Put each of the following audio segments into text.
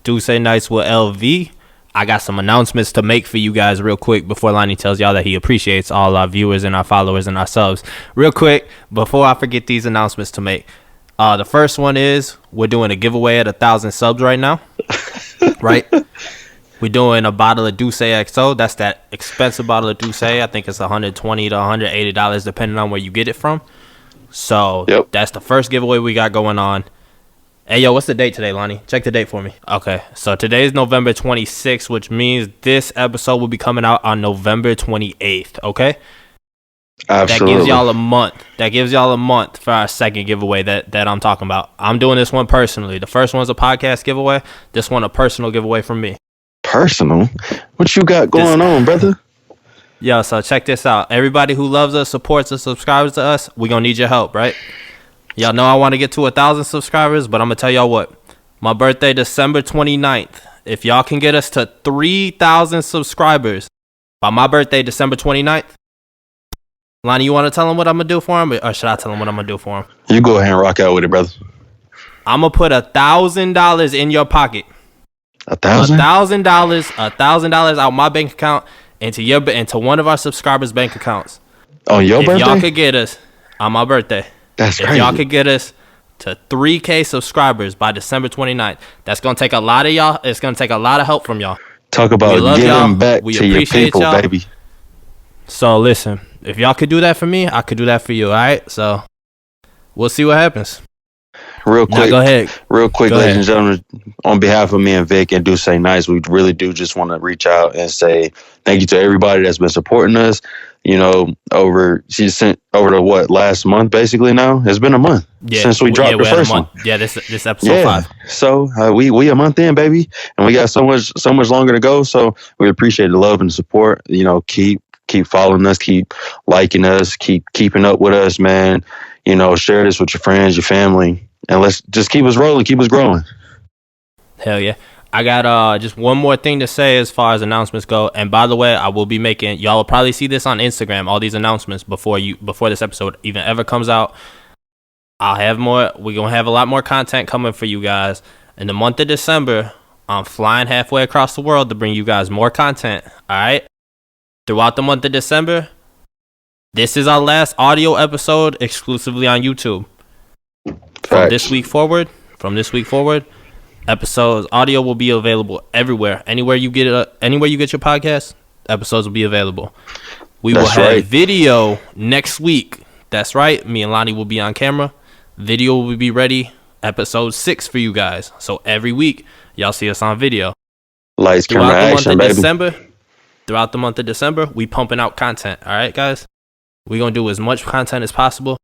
Do Say Nights with LV. I got some announcements to make for you guys real quick before Lonnie tells y'all that he appreciates all our viewers and our followers and our subs. Real quick, before I forget these announcements to make. The first one is we're doing a giveaway at 1,000 subs right now. Right? We're doing a bottle of Douce XO. That's that expensive bottle of Douce. I think it's $120 to $180 depending on where you get it from. So That's the first giveaway we got going on. Hey, yo, what's the date today, Lonnie? Check the date for me. Okay, so today's November 26th, which means this episode will be coming out on November 28th, okay? Absolutely. That gives y'all a month. That gives y'all a month for our second giveaway that I'm talking about. I'm doing this one personally. The first one's a podcast giveaway. This one a personal giveaway from me. Personal? What you got going on, brother? Yo, so check this out. Everybody who loves us, supports us, subscribes to us, we gonna need your help, right? Y'all know I want to get to 1,000 subscribers, but I'm going to tell y'all what. My birthday, December 29th. If y'all can get us to 3,000 subscribers by my birthday, December 29th. Lonnie, you want to tell him what I'm going to do for him? Or should I tell him what I'm going to do for him? You go ahead and rock out with it, brother. I'm going to put $1,000 in your pocket. $1,000? $1,000 out my bank account into one of our subscribers' bank accounts. On your birthday? If y'all could get us on my birthday. That's crazy. If y'all could get us to 3K subscribers by December 29th, that's going to take a lot of y'all. It's going to take a lot of help from y'all. Talk about giving back we to your people, y'all. Baby. So listen, if y'all could do that for me, I could do that for you, all right? So we'll see what happens. Real quick, now, go ahead. Ladies and gentlemen, on behalf of me and Vic and Do Say Nice, we really do just want to reach out and say thank you to everybody that's been supporting us. You know, she sent over to last month basically now? It's been a month since we dropped the first one. Yeah, this episode 5. So we a month in, baby, and we got so much longer to go. So we appreciate the love and support. You know, keep following us, keep liking us, keep keeping up with us, man. You know, share this with your friends, your family, and let's just keep us rolling, keep us growing. Hell yeah. I got just one more thing to say as far as announcements go. And by the way, I will be making, y'all will probably see this on Instagram, all these announcements before this episode even ever comes out. I'll have more. We're going to have a lot more content coming for you guys. In the month of December, I'm flying halfway across the world to bring you guys more content. All right. Throughout the month of December, this is our last audio episode exclusively on YouTube. From this week forward, episodes audio will be available everywhere. Anywhere you get your podcast, episodes will be available. We will have video next week. That's right. Me and Lonnie will be on camera. Video will be ready. Episode 6 for you guys. So every week y'all see us on video. Lights, camera, action, baby. Throughout the month of December, we pumping out content. All right, guys. We're gonna do as much content as possible.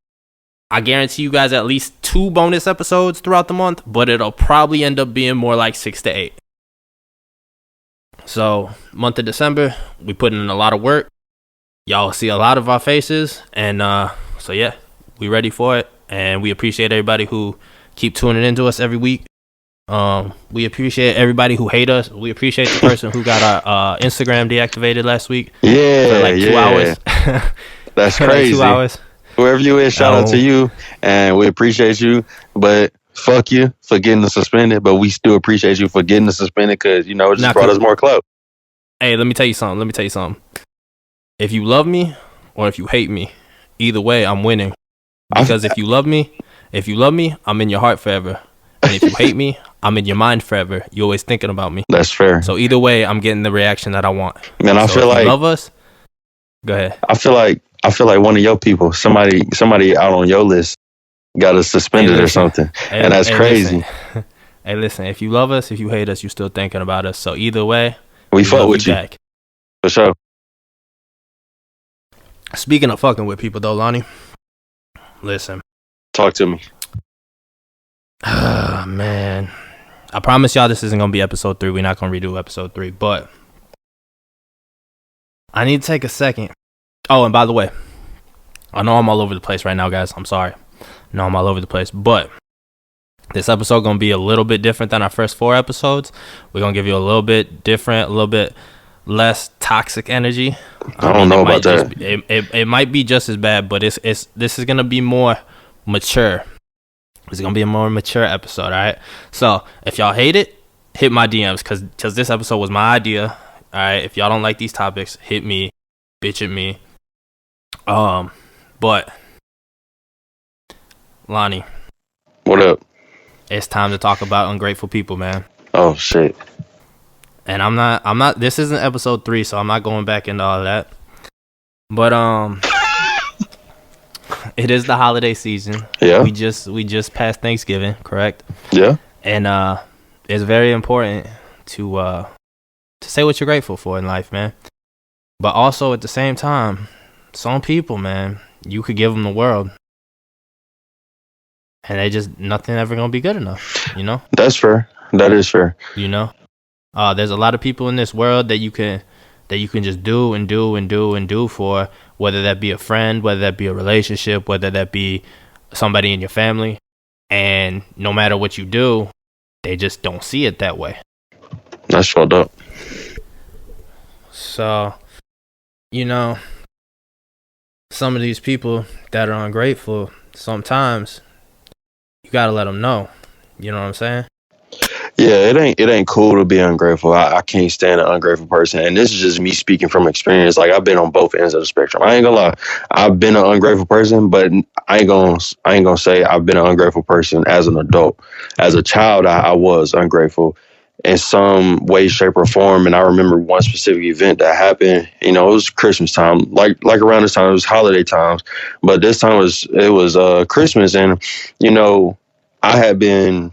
I guarantee you guys at least 2 bonus episodes throughout the month, but it'll probably end up being more like 6 to 8. So, month of December, we put in a lot of work. Y'all see a lot of our faces, and so yeah, we ready for it, and we appreciate everybody who keep tuning into us every week. We appreciate everybody who hate us. We appreciate the person who got our Instagram deactivated last week. Yeah, for like 2 hours. That's crazy. Like 2 hours. Whoever you is, shout out to you, and we appreciate you. But fuck you for getting us suspended. But we still appreciate you for getting us suspended because it just brought us more clout. Hey, let me tell you something. If you love me or if you hate me, either way, I'm winning. Because if you love me, I'm in your heart forever. And if you hate me, I'm in your mind forever. You're always thinking about me. That's fair. So either way, I'm getting the reaction that I want. Man, I feel like you love us. Go ahead. I feel like one of your people, somebody out on your list, got us suspended or something, and that's crazy. Hey, listen, if you love us, if you hate us, you're still thinking about us. So either way, we fuck with you. Back. For sure. Speaking of fucking with people, though, Lonnie, listen. Talk to me. Man, I promise y'all this isn't gonna be episode 3. We're not gonna redo episode 3, but I need to take a second. Oh, and by the way, I know I'm all over the place right now, guys. I'm sorry. I know I'm all over the place, but this episode going to be a little bit different than our first 4 episodes. We're going to give you a little bit different, a little bit less toxic energy. I don't know about that. It might be just as bad, but this is going to be more mature. It's going to be a more mature episode, all right? So if y'all hate it, hit my DMs because this episode was my idea. All right, if y'all don't like these topics, hit me, bitch at me. But Lonnie, What up? it's time to talk about ungrateful people, man. Oh shit. And I'm not. This isn't episode 3, so I'm not going back into all that. But it is the holiday season. Yeah. We just passed Thanksgiving, correct? Yeah. And it's very important to say what you're grateful for in life, man. But also at the same time, some people, man, you could give them the world, and they just nothing ever gonna be good enough. You know. That's fair. That is fair. You know. There's a lot of people in this world that you can just do and do and do and do for, whether that be a friend, whether that be a relationship, whether that be somebody in your family, and no matter what you do, they just don't see it that way. That's fucked up. So, you know, some of these people that are ungrateful, sometimes you gotta let them know. You know what I'm saying? Yeah, it ain't cool to be ungrateful. I can't stand an ungrateful person, and this is just me speaking from experience. Like, I've been on both ends of the spectrum. I ain't gonna lie, I've been an ungrateful person, but I ain't gonna say I've been an ungrateful person as an adult. As a child, I was ungrateful in some way, shape, or form. And I remember one specific event that happened. You know, it was Christmas time, like around this time. It was holiday times, but this time it was Christmas, and you know, I had been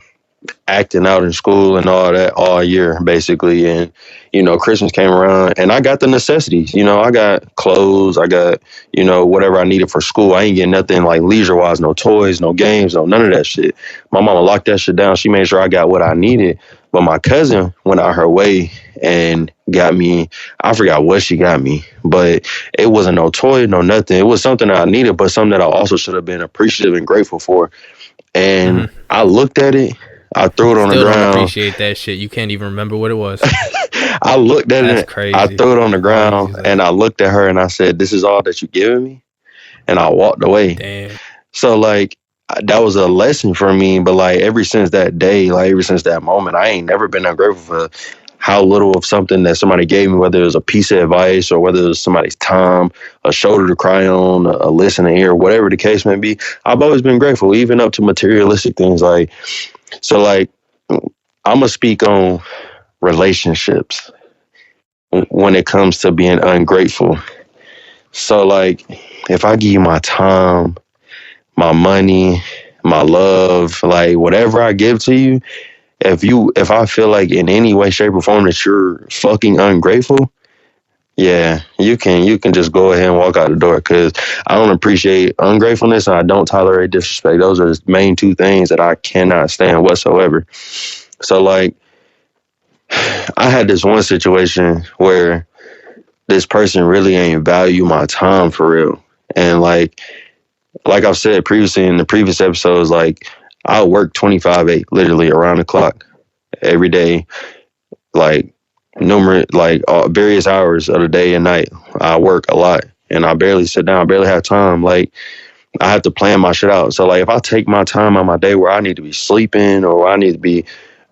acting out in school and all that all year basically, and you know, Christmas came around and I got the necessities. You know, I got clothes, I got, you know, whatever I needed for school. I ain't getting nothing like leisure wise, no toys, no games, no none of that shit. My mama locked that shit down. She made sure I got what I needed. But my cousin went out her way and got me, I forgot what she got me, but it wasn't no toy, no nothing. It was something that I needed, but something that I also should have been appreciative and grateful for. And I looked at it, I threw it on the ground. Still don't appreciate that shit. You can't even remember what it was. I looked at That's it, crazy. I threw it on the ground, and I looked at her and I said, "This is all that you giving me?" And I walked away. Damn. So like, that was a lesson for me. But like, ever since that day, like ever since that moment, I ain't never been ungrateful for how little of something that somebody gave me, whether it was a piece of advice or whether it was somebody's time, a shoulder to cry on, a listening ear, whatever the case may be. I've always been grateful, even up to materialistic things. Like, so like, I'm gonna speak on relationships when it comes to being ungrateful. So like, if I give you my time, my money, my love, like whatever I give to you, if I feel like in any way, shape, or form that you're fucking ungrateful, yeah, you can just go ahead and walk out the door, because I don't appreciate ungratefulness and I don't tolerate disrespect. Those are the main two things that I cannot stand whatsoever. So like, I had this one situation where this person really ain't value my time for real. And like I've said previously in the previous episodes, like, I work 25/8, literally around the clock, every day, like numerous, like various hours of the day and night. I work a lot, and I barely sit down, I barely have time. Like, I have to plan my shit out. So like, if I take my time on my day where I need to be sleeping or I need to be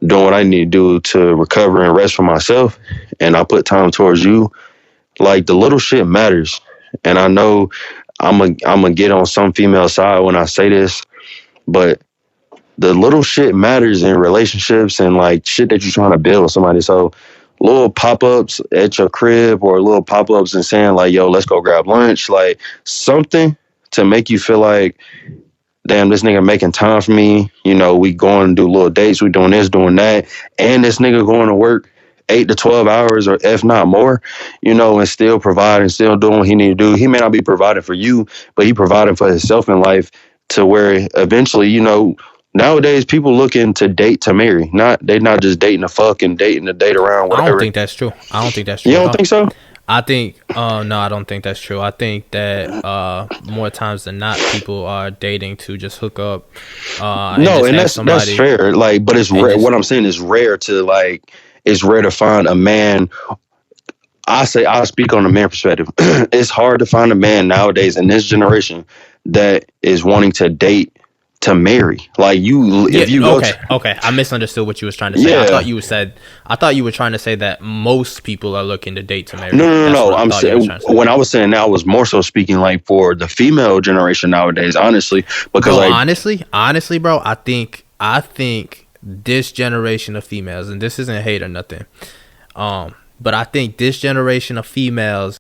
doing what I need to do to recover and rest for myself, and I put time towards you, like, the little shit matters. And I know I'm gonna get on some female side when I say this, but the little shit matters in relationships and like shit that you're trying to build with somebody. So little pop-ups at your crib or little pop-ups and saying like, yo, let's go grab lunch, like something to make you feel like, damn, this nigga making time for me. You know, we going to do little dates, we doing this, doing that, and this nigga going to work 8 to 12 hours or if not more, you know, and still providing, still doing what he need to do. He may not be providing for you, but he providing for himself in life, to where eventually, you know, nowadays people looking to date to marry. They not just dating to fuck and dating to date around, whatever. I don't think that's true. You don't think so? I think no, I don't think that's true. I think that more times than not, people are dating to just hook up. No, and that's fair. Like, but it's rare. What I'm saying is rare to like. It's rare to find a man. I'll speak on the man perspective. It's hard to find a man nowadays in this generation that is wanting to date to marry. Like if you go okay. I misunderstood what you was trying to say. Yeah. I thought you were trying to say that most people are looking to date to marry. No. I'm saying, when I was saying that, I was more so speaking like for the female generation nowadays, honestly, because honestly, bro, I think this generation of females, and this isn't hate or nothing, but I think this generation of females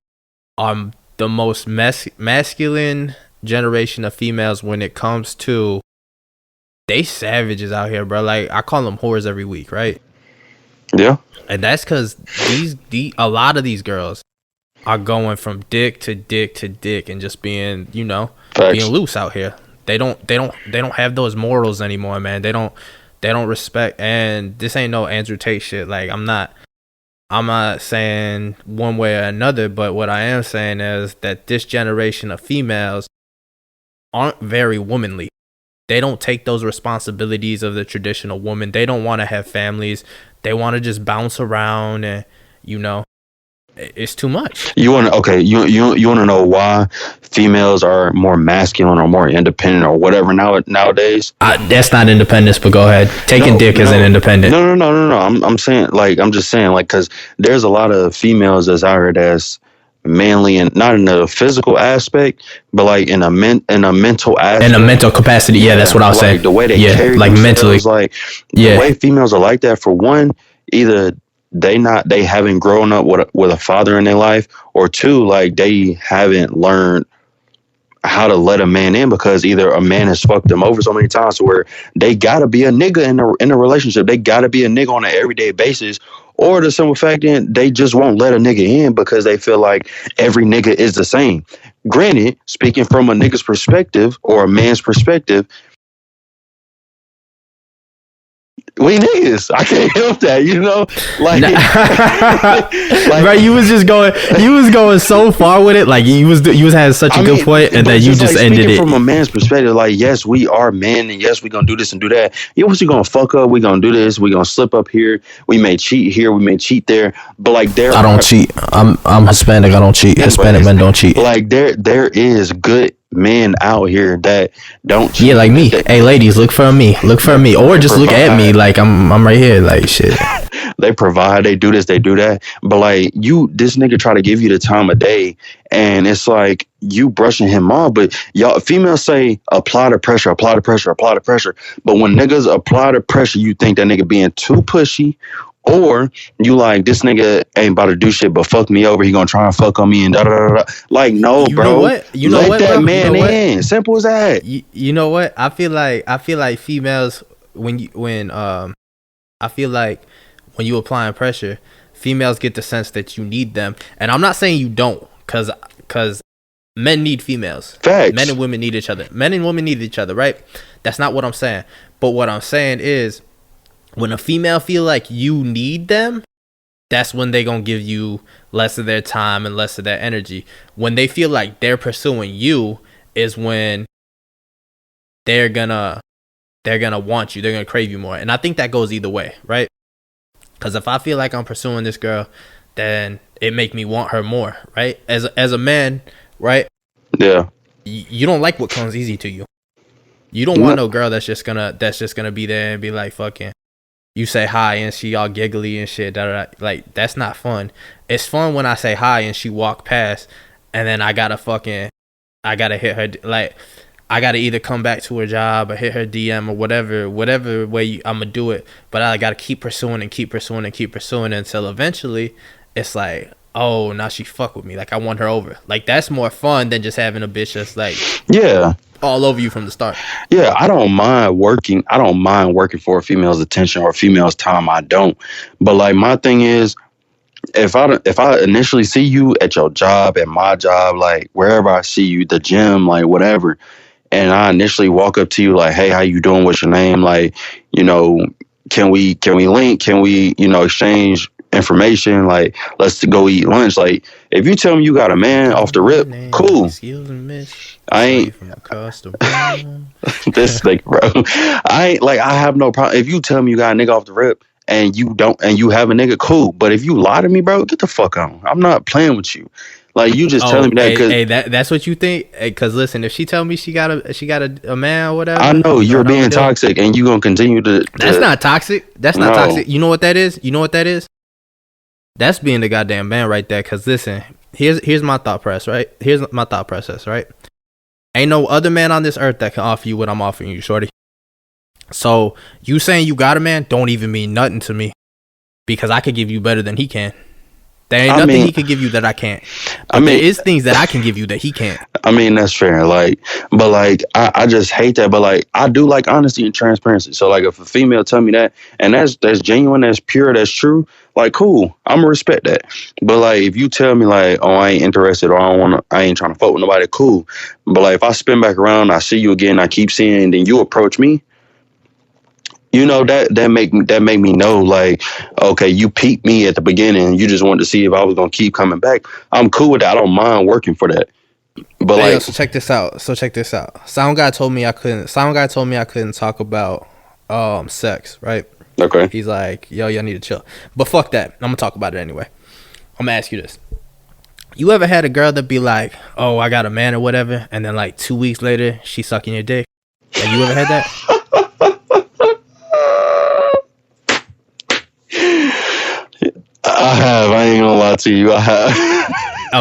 are the most masculine generation of females when it comes to, they savages out here, bro. Like, I call them whores every week, right? Yeah. And that's because a lot of these girls are going from dick to dick to dick and just being, Facts. being loose out here. They don't have those morals anymore, man. They don't respect. And this ain't no Andrew Tate shit. Like, I'm not saying one way or another, but what I am saying is that this generation of females aren't very womanly. They don't take those responsibilities of the traditional woman. They don't want to have families. They want to just bounce around, and it's too much. You want to know why females are more masculine or more independent or whatever nowadays? That's not independence, but go ahead. Taking dick isn't independent. No. I'm saying, like, I'm just saying, like, because there's a lot of females that's out here that's manly, and not in a physical aspect, but like in a mental aspect, in a mental capacity. Yeah, that's what I was saying. The way they carry like mentally, like the way females are like that. For one, either they haven't grown up with a father in their life, or two, like they haven't learned how to let a man in, because either a man has fucked them over so many times to where they gotta be a nigga in a relationship. They gotta be a nigga on an everyday basis, or the simple fact that they just won't let a nigga in because they feel like every nigga is the same. Granted, speaking from a nigga's perspective or a man's perspective, we niggas. I can't help that, Like, like, bro, you was going so far with it. Like, you was having such a good point, and then you just ended it. From a man's perspective, like, yes, we are men, and yes, we gonna do this and do that. Yes, we gonna fuck up. We gonna do this. We gonna slip up here. We may cheat here. We may cheat there. But like, I don't cheat. I'm Hispanic. I don't cheat. Hispanic men don't cheat. Like, there is good men out here that don't cheat. Yeah, like me. Hey, ladies, look for me, or just look at me like I'm right here, like shit. They provide, they do this, they do that, but like, this nigga try to give you the time of day, and it's like you brushing him off. But y'all females say apply the pressure, but when niggas apply the pressure, you think that nigga being too pushy, or you like, this nigga ain't about to do shit but fuck me over. He gonna try and fuck on me and da da da. Like, no, bro. Let that man in. Simple as that. You know what? I feel like females, when you applying pressure, females get the sense that you need them, and I'm not saying you don't, cause men need females. Facts. Men and women need each other. Men and women need each other, right? That's not what I'm saying. But what I'm saying is, when a female feel like you need them, that's when they gonna give you less of their time and less of their energy. When they feel like they're pursuing you is when they're gonna want you. They're gonna crave you more. And I think that goes either way, right? Because if I feel like I'm pursuing this girl, then it make me want her more, right? As a man, right? Yeah. You don't like what comes easy to you. You don't want no girl that's just gonna be there and be like, fucking, you say hi and she all giggly and shit. Like, that's not fun. It's fun when I say hi and she walk past, and then I gotta hit her. Like, I gotta either come back to her job or hit her DM or whatever way I'm gonna do it. But I gotta keep pursuing until eventually it's like, oh, now she fuck with me. Like, I want her over. Like, that's more fun than just having a bitch that's like, yeah, all over you from the start. Yeah, I don't mind working for a female's attention or a female's time. I don't. But like, my thing is, if I initially see you at your job, at my job, like wherever I see you, the gym, like whatever, and I initially walk up to you like, hey, how you doing? What's your name? Like, can we link? Can we, exchange information? Like, let's go eat lunch. Like, if you tell me you got a man off the rip, cool. Excuse me, miss. I ain't from across the room. This thing, bro. I have no problem. If you tell me you got a nigga off the rip and you don't, and you have a nigga, cool. But if you lie to me, bro, get the fuck on. I'm not playing with you. Like you just telling me that because that's what you think. Because listen, if she tell me she got a man or whatever, I know you're being toxic and you gonna continue to. That's not toxic. That's not toxic. You know what that is? You know what that is? That's being the goddamn man right there. Because listen, here's my thought process, right? Here's my thought process, right? Ain't no other man on this earth that can offer you what I'm offering you, shorty. So you saying you got a man don't even mean nothing to me, because I could give you better than he can. There ain't nothing he could give you that I can't. But there is things that I can give you that he can't. I mean, that's fair. Like, but like, I just hate that. But like, I do like honesty and transparency. So like, if a female tell me that, and that's genuine, that's pure, that's true, like, cool, I'm gonna respect that. But like, if you tell me like, oh, I ain't interested, or I ain't trying to fuck with nobody, cool. But like, if I spin back around, I see you again, I keep seeing, and then you approach me. You know, that make me know, like, okay, you peeped me at the beginning. You just wanted to see if I was gonna keep coming back. I'm cool with that. I don't mind working for that. But hey, like, so check this out. Sound guy told me I couldn't talk about sex, right? Okay. He's like, yo, y'all need to chill. But fuck that. I'm gonna talk about it anyway. I'm gonna ask you this. You ever had a girl that be like, oh, I got a man or whatever, and then like 2 weeks later she sucking your dick? Like, you ever had that? I have. I ain't gonna lie to you. I have.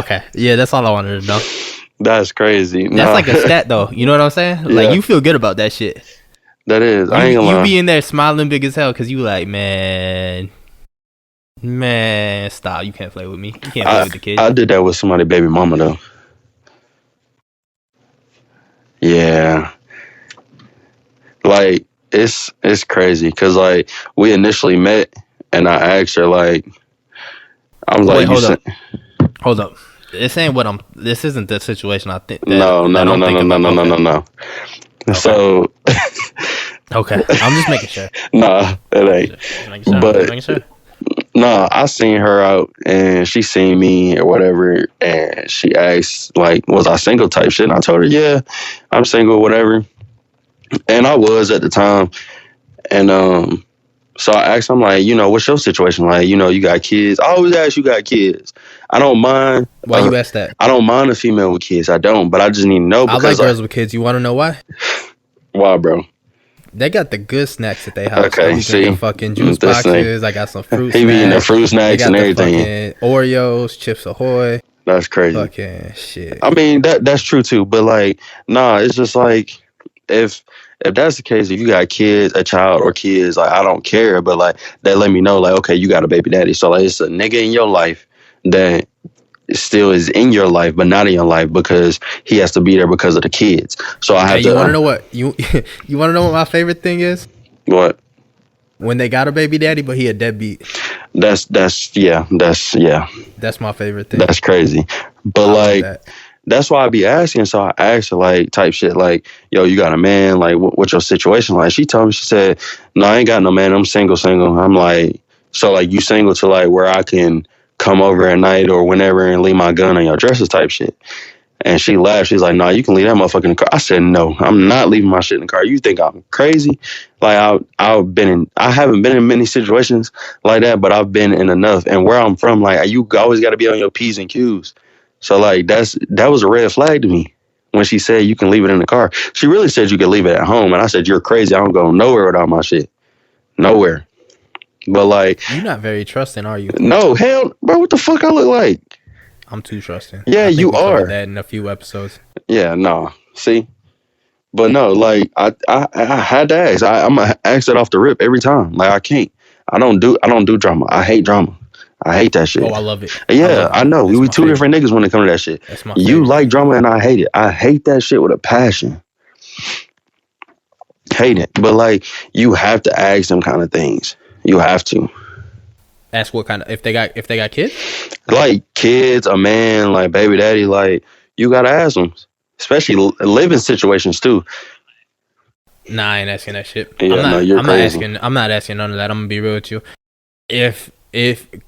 Okay. Yeah, that's all I wanted to know. That's crazy. That's like a stat, though. You know what I'm saying? Yeah. Like, you feel good about that shit. That is. I ain't gonna lie. You be in there smiling big as hell because you like, man, stop. You can't play with me. You can't play with the kids. I did that with somebody, baby mama, though. Yeah. Like, it's crazy because, like, we initially met and I asked her, like, I was like, hold up. This isn't the situation I think. No. Okay. So. Okay. I'm just making sure. Nah, it ain't. But. No, I seen her out and she seen me or whatever, and she asked, like, was I single type shit? And I told her, yeah, I'm single, whatever. And I was at the time. And so I asked him, like, you know, what's your situation like? You know, you got kids. I always ask you got kids. I don't mind. Why you ask that? I don't mind a female with kids. I don't, but I just need to know. Because I like girls with kids. You want to know why? Why, bro? They got the good snacks at their house. Okay, see, fucking juice boxes. I got some fruit. He be eating the fruit snacks and everything. Oreos, Chips Ahoy. That's crazy. Fucking shit. I mean, that's true too. But like, nah, it's just like if that's the case, if you got kids, a child or kids, like I don't care. But like that let me know, like, okay, you got a baby daddy. So like, it's a nigga in your life that still is in your life, but not in your life because he has to be there because of the kids. So I have to. You want to know what you want to know what my favorite thing is? What? When they got a baby daddy, but he a deadbeat. That's yeah. That's my favorite thing. That's crazy. But like, that's why I be asking. So I asked her, like, type shit, like, yo, you got a man? Like, what's your situation like? She told me, she said, no, I ain't got no man. I'm single. I'm like, so like, you single to like where I can come over at night or whenever and leave my gun on your dresses type shit. And she laughed. She's like, nah, you can leave that motherfucker in the car. I said, no, I'm not leaving my shit in the car. You think I'm crazy? Like, I haven't been in many situations like that, but I've been in enough. And where I'm from, like, you always got to be on your P's and Q's. So like, that was a red flag to me when she said you can leave it in the car. She really said you can leave it at home. And I said, you're crazy. I don't go nowhere without my shit. Nowhere. But like, you're not very trusting, are you? No, hell, bro. What the fuck I look like? I'm too trusting. Yeah, you are. That in a few episodes. Yeah, no. See, but no, like I had to ask. I'm gonna ask that off the rip every time. Like I can't. I don't do drama. I hate drama. I hate that shit. Oh, I love it. Yeah, I know. We two different niggas when it comes to that shit. That's my you like drama and I hate it. I hate that shit with a passion. Hate it. But like, you have to ask them kind of things. You have to. Ask what kind of, if they got kids? Like kids, a man, like baby daddy, like you gotta ask them. Especially living situations too. Nah, I ain't asking that shit. Yeah, you're crazy. I'm not asking none of that. I'm gonna be real with you.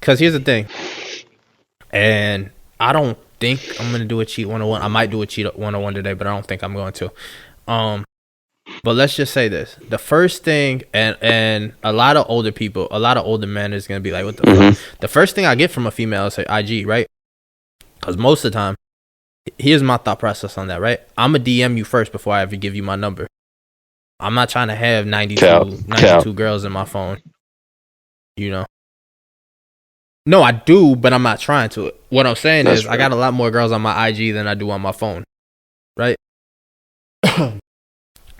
Cause here's the thing. And I don't think I'm gonna do a cheat 101. I might do a cheat 101 today, but I don't think I'm going to. But let's just say this: the first thing, and a lot of older men is gonna be like, "What the fuck?" The first thing I get from a female is her IG, right? Because most of the time, here's my thought process on that, right? I'm going to DM you first before I ever give you my number. I'm not trying to have 92 girls in my phone. You know? No, I do, but I'm not trying to. What I'm saying is I got a lot more girls on my IG than I do on my phone. Right?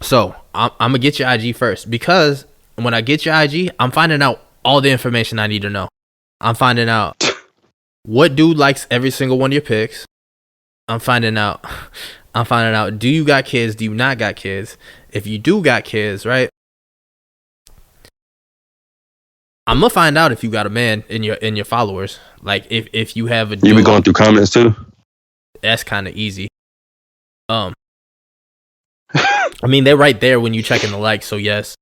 So, I'm going to get your IG first. Because when I get your IG, I'm finding out all the information I need to know. I'm finding out what dude likes every single one of your pics. I'm finding out, do you got kids? Do you not got kids? If you do got kids, right? I'm gonna find out if you got a man in your followers. Like if you have a dude, you be going through comments too? That's kind of easy. I mean, they're right there when you checking the likes, so yes.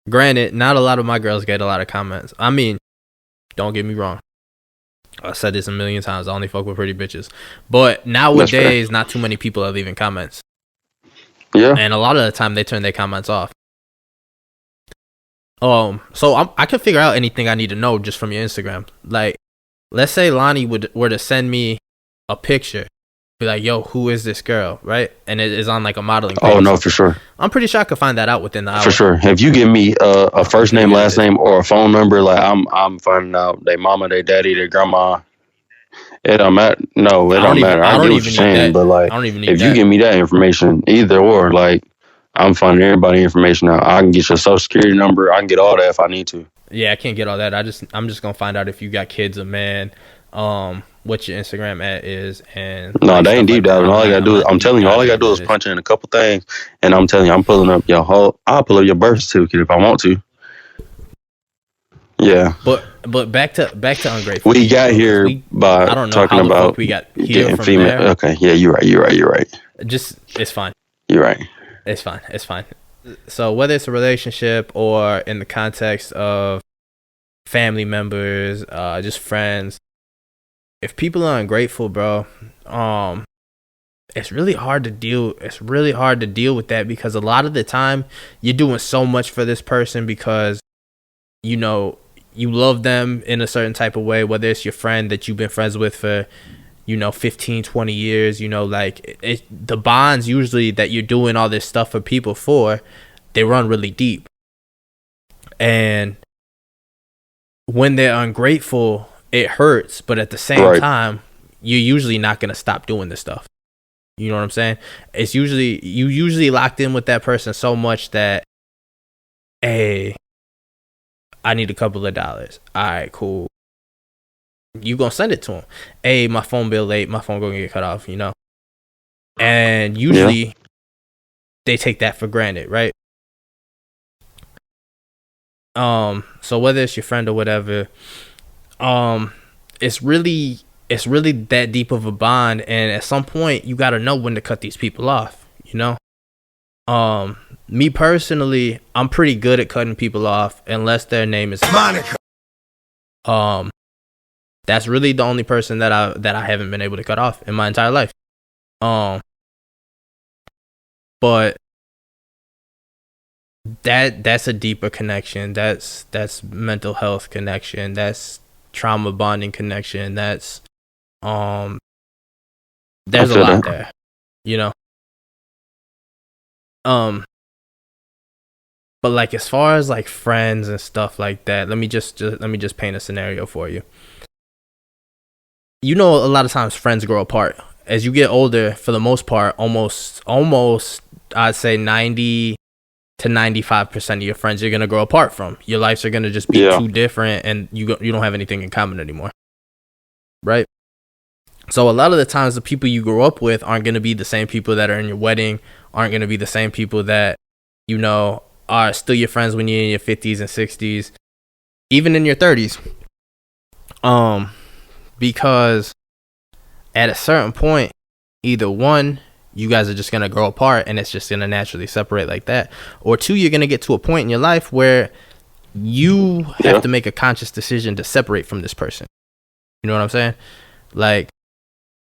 Granted, not a lot of my girls get a lot of comments. I mean, don't get me wrong. I said this a million times. I only fuck with pretty bitches. But nowadays, not too many people are leaving comments. Yeah. And a lot of the time, they turn their comments off. So I can figure out anything I need to know just from your Instagram. Like, let's say Lonnie were to send me a picture. Be like, yo, who is this girl, right? And it is on like a modeling page. Oh, no, for sure. I'm pretty sure I could find that out within the hour. For sure. If you give me a first name, last name, or a phone number, like I'm finding out their mama, their daddy, their grandma. It don't matter. No, it don't matter. I get what you're saying, but like, if you give me that information, either or, like, I'm finding everybody information out. I can get your social security number. I can get all that if I need to. Yeah, I can't get all that. I'm just gonna find out if you got kids, a man, what your Instagram at is, and no, they ain't deep diving. All I gotta do is, I'm telling you, all I gotta do is punch in a couple things, and I'm telling you, I'm pulling up your whole. I'll pull up your birth certificate if I want to. Yeah, but back to ungrateful. We got here by I don't know talking how the about fuck we got here from female. there. Okay, yeah, you're right. Just it's fine. You're right. It's fine. So whether it's a relationship or in the context of family members, just friends, if people are ungrateful, bro, it's really hard to deal. It's really hard to deal with that because a lot of the time you're doing so much for this person because you know you love them in a certain type of way, whether it's your friend that you've been friends with for 15, 20 years, like the bonds usually that you're doing all this stuff for people for, they run really deep. And when they're ungrateful, it hurts, but at the same time, you're usually not going to stop doing this stuff. You know what I'm saying? It's usually locked in with that person so much that, hey, I need a couple of dollars. All right, cool. You gonna send it to them. Hey, my phone bill late. My phone gonna get cut off, And usually they take that for granted, right? So whether it's your friend or whatever, it's really that deep of a bond, and at some point you gotta know when to cut these people off, Me personally, I'm pretty good at cutting people off unless their name is Monica. That's really the only person that I haven't been able to cut off in my entire life. But that's a deeper connection. That's mental health connection. That's trauma bonding connection. That's there's a lot there, But like as far as like friends and stuff like that, let me just paint a scenario for you. A lot of times friends grow apart. As you get older, for the most part, almost I'd say 90 to 95% of your friends you're gonna grow apart from. Your lives are gonna just be too different, and you don't have anything in common anymore, right? So a lot of the times, the people you grew up with aren't gonna be the same people that are in your wedding, aren't gonna be the same people that are still your friends when you're in your 50s and 60s, even in your 30s. Because at a certain point, either one, you guys are just going to grow apart and it's just going to naturally separate like that. Or two, you're going to get to a point in your life where you have to make a conscious decision to separate from this person. You know what I'm saying? Like,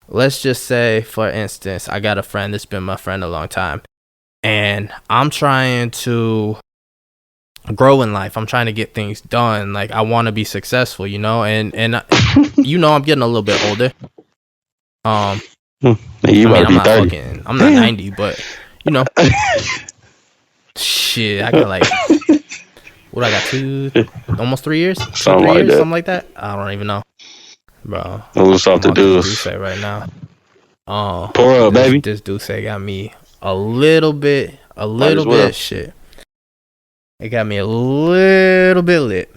let's just say, for instance, I got a friend that's been my friend a long time. And I'm trying to grow in life. I'm trying to get things done. Like, I want to be successful, you know, and you know, I'm getting a little bit older. You about to be 30. I'm not 90, but you know, shit, I got like, what I got, almost 3 years, Something like that. something like that. I don't even know, bro. What's off the dudes? Say right now. Pour up, baby. This Duce got me a little bit shit. It got me a little bit lit.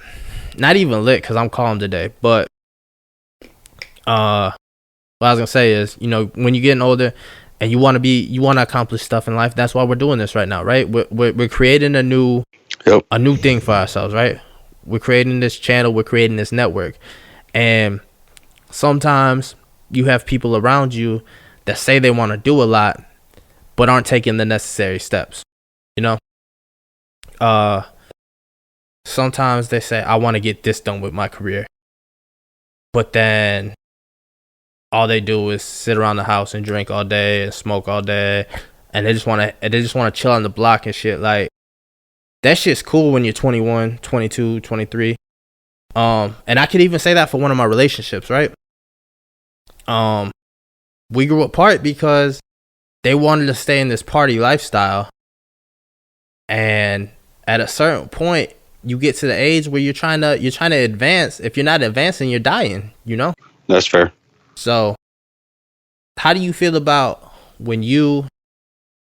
Not even lit because I'm calm today, but what I was gonna say is, you know, when you're getting older and you want to accomplish stuff in life, that's why we're doing this right now, right? We're creating a new thing for ourselves, right? We're creating this channel, we're creating this network, and sometimes you have people around you that say they want to do a lot, but aren't taking the necessary steps. You know, sometimes they say, I want to get this done with my career, but then all they do is sit around the house and drink all day and smoke all day, and they just want to chill on the block and shit. Like, that shit's cool when you're 21, 22, 23. And I could even say that for one of my relationships, right? We grew apart because they wanted to stay in this party lifestyle, and at a certain point, you get to the age where you're trying to advance. If you're not advancing, you're dying. You know. That's fair. So, how do you feel about when you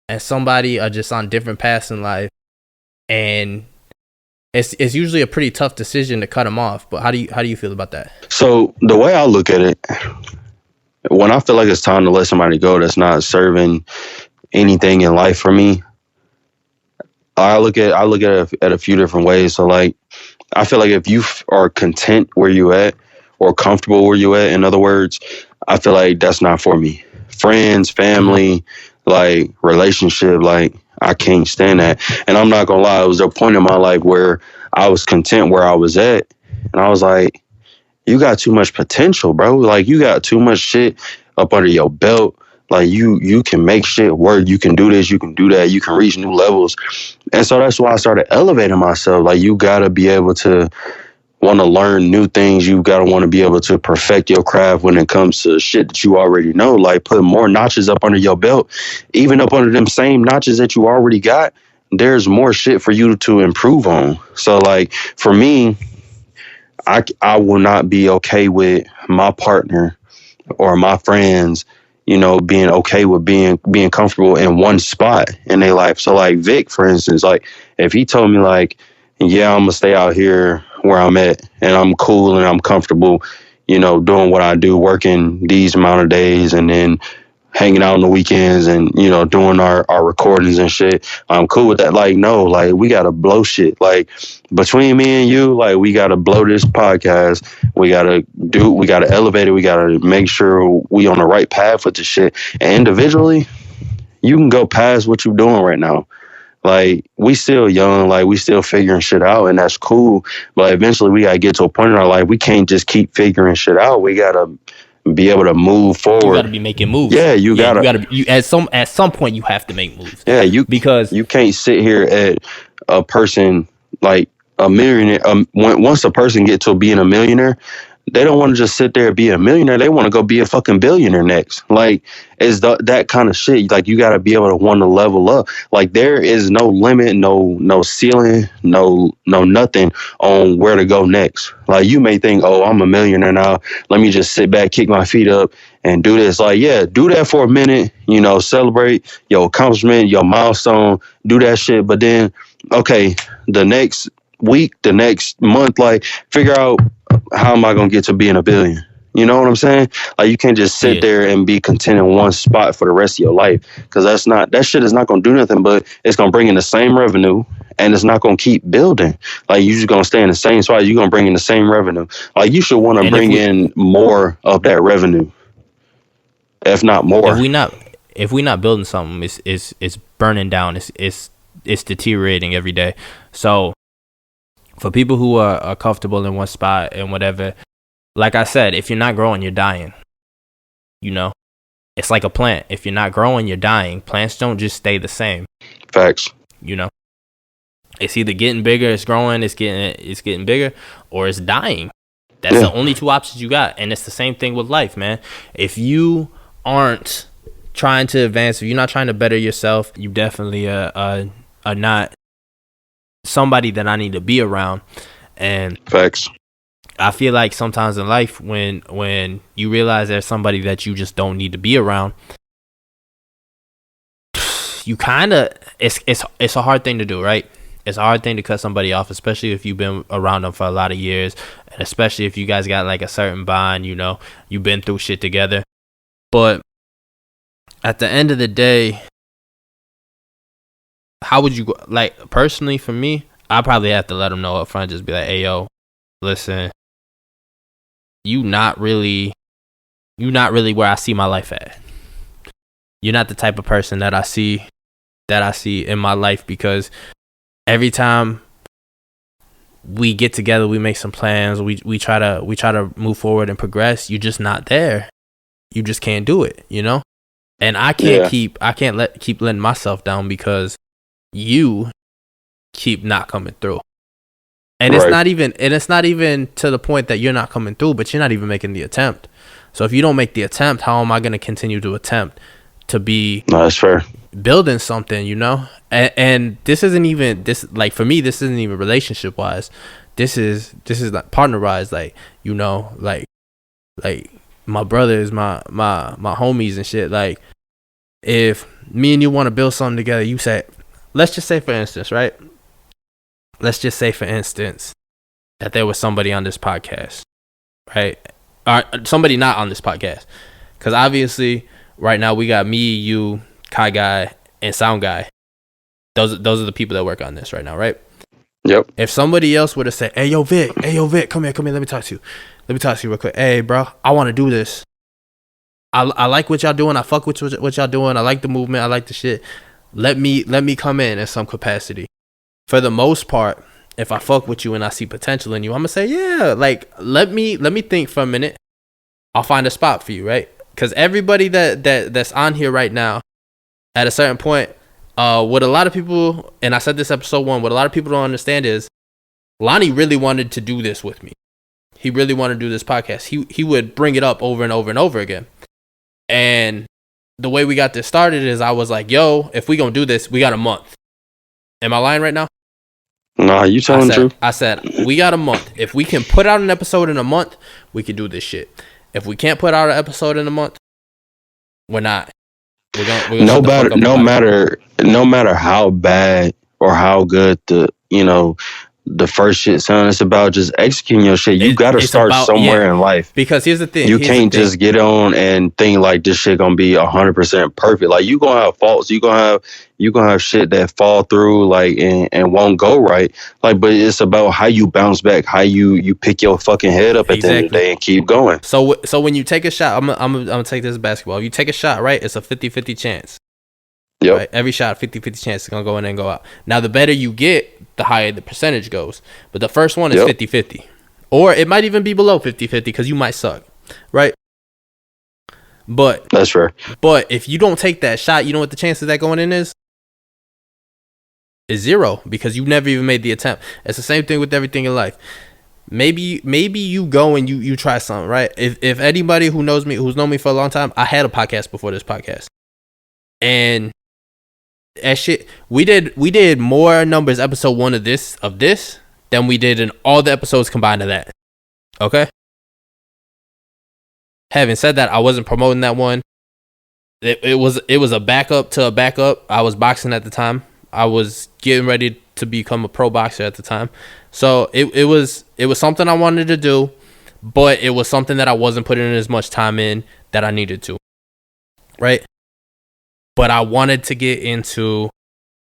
and somebody are just on different paths in life, and it's usually a pretty tough decision to cut them off? But how do you feel about that? So the way I look at it, when I feel like it's time to let somebody go that's not serving anything in life for me, I look at it at a few different ways. So, like, I feel like if you are content where you at, or comfortable where you at, in other words, I feel like that's not for me. Friends, family, like, relationship, like, I can't stand that. And I'm not gonna lie, it was a point in my life where I was content where I was at, and I was like, you got too much potential, bro. Like, you got too much shit up under your belt. Like, you can make shit work. You can do this, you can do that, you can reach new levels. And so that's why I started elevating myself. Like, you gotta be able to want to learn new things. You got to want to be able to perfect your craft when it comes to shit that you already know. Like, put more notches up under your belt, even up under them same notches that you already got. There's more shit for you to improve on. So, like, for me, I will not be okay with my partner or my friends, you know, being okay with being comfortable in one spot in their life. So, like, Vic, for instance, like, if he told me, like, yeah, I'm gonna stay out here where I'm at and I'm cool and I'm comfortable, you know, doing what I do, working these amount of days and then hanging out on the weekends and, you know, doing our recordings and shit, I'm cool with that. Like, no, like, we gotta blow shit. Like, between me and you, like, we gotta blow this podcast. We gotta elevate it. We gotta make sure we on the right path with the shit. And individually, you can go past what you're doing right now. Like, we still young, like, we still figuring shit out, and that's cool. But eventually we gotta get to a point in our life, we can't just keep figuring shit out. We gotta be able to move forward. You gotta be making moves. Yeah, you gotta at some point you have to make moves. Yeah, because you can't sit here at a person like a millionaire. Once a person get to being a millionaire, they don't want to just sit there and be a millionaire. They want to go be a fucking billionaire next. Like, it's that kind of shit. Like, you got to be able to want to level up. Like, there is no limit, no ceiling, no nothing on where to go next. Like, you may think, oh, I'm a millionaire now. Let me just sit back, kick my feet up, and do this. Like, yeah, do that for a minute. You know, celebrate your accomplishment, your milestone. Do that shit. But then, okay, the next week, the next month, like, figure out, how am I going to get to being a billion? You know what I'm saying? Like, you can't just sit there and be content in one spot for the rest of your life, because that shit is not going to do nothing, but it's going to bring in the same revenue, and it's not going to keep building. Like, you're just going to stay in the same spot. You're going to bring in the same revenue. Like, you should want to bring in more of that revenue, if not more. If we not building something, it's burning down. It's deteriorating every day. So, for people who are comfortable in one spot and whatever, like I said, if you're not growing, you're dying. You know, it's like a plant. If you're not growing, you're dying. Plants don't just stay the same. Facts. You know, It's either getting bigger, it's growing, it's getting bigger, or it's dying. That's the only two options you got. And it's the same thing with life, man. If you aren't trying to advance, if you're not trying to better yourself, you definitely are not somebody that I need to be around. And facts. I feel like sometimes in life, when you realize there's somebody that you just don't need to be around, you kind of, it's a hard thing to do, right? It's a hard thing to cut somebody off, especially if you've been around them for a lot of years, and especially if you guys got like a certain bond, you know, you've been through shit together. But at the end of the day, how would you, like, personally for me, I probably have to let them know up front, just be like, hey, yo, listen, you not really where I see my life at. You're not the type of person that I see in my life, because every time we get together, we make some plans, we try to move forward and progress, you're just not there. You just can't do it, you know? And I can't keep letting myself down because you keep not coming through. And it's not even to the point that you're not coming through, but you're not even making the attempt. So if you don't make the attempt, how am I going to continue to attempt to be that's fair. Building something, you know? And this isn't even, this, like, for me, this isn't even relationship wise. This is like partner wise, like, you know, like my brothers, my homies and shit. Like, if me and you want to build something together, you say, let's just say for instance, right? Let's just say for instance that there was somebody on this podcast, right? Or somebody not on this podcast. Because obviously right now we got me, you, Kai Guy, and Sound Guy. Those are the people that work on this right now, right? Yep. If somebody else would have said, hey yo Vic, come here, let me talk to you real quick. Hey bro, I want to do this. I like what y'all doing. I fuck with what y'all doing. I like the movement. I like the shit. Let me come in some capacity. For the most part, if I fuck with you and I see potential in you, I'm gonna say, yeah, like let me think for a minute. I'll find a spot for you, right? Because everybody that's on here right now, at a certain point, what a lot of people, and I said this episode 1, what a lot of people don't understand is Lonnie really wanted to do this with me. He really wanted to do this podcast. He would bring it up over and over and over again. And the way we got this started is I was like, yo, if we gonna do this, we got a month. Am I lying right now? Nah, you telling the truth. I said, we got a month. If we can put out an episode in a month, we can do this shit. If we can't put out an episode in a month, we're not. We're gonna no matter how bad or how good the first shit sound, it's about just executing your shit. You got to start somewhere in life. Because here's the thing. You can't just get on and think like this shit gonna be 100% perfect. Like, you gonna have faults. You gonna have shit that fall through, like, and won't go right. Like, but it's about how you bounce back, how you pick your fucking head up at the end of the day and keep going. So when you take a shot, I'm gonna take this basketball. If you take a shot, right, it's a 50-50 chance. Yep. Right? Every shot, 50-50 chance, it's going to go in and go out. Now, the better you get, the higher the percentage goes. But the first one is 50-50. Or it might even be below 50-50 because you might suck. Right? But that's fair. But if you don't take that shot, you know what the chance of that going in is? Is 0, because you never even made the attempt. It's the same thing with everything in life. Maybe you go and you try something, right? If anybody who knows me, who's known me for a long time, I had a podcast before this podcast. And that shit, we did more numbers episode 1 of this than we did in all the episodes combined of that. Okay? Having said that, I wasn't promoting that one. It was a backup to a backup. I was boxing at the time. I was getting ready to become a pro boxer at the time. So it was something I wanted to do, but it was something that I wasn't putting in as much time in that I needed to. Right? But I wanted to get into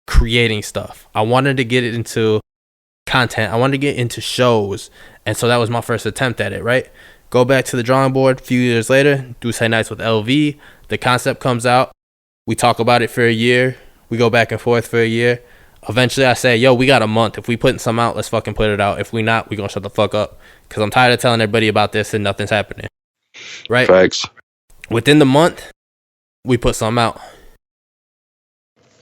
creating stuff. I wanted to get into content. I wanted to get into shows. And so that was my first attempt at it, right? Go back to the drawing board a few years later, do Say Nights with LV. The concept comes out. We talk about it for a year. We go back and forth for a year. Eventually I say, yo, we got a month. If we putting something out, let's fucking put it out. If we not, we gonna shut the fuck up. Because I'm tired of telling everybody about this and nothing's happening. Right? Facts. Within the month, we put something out.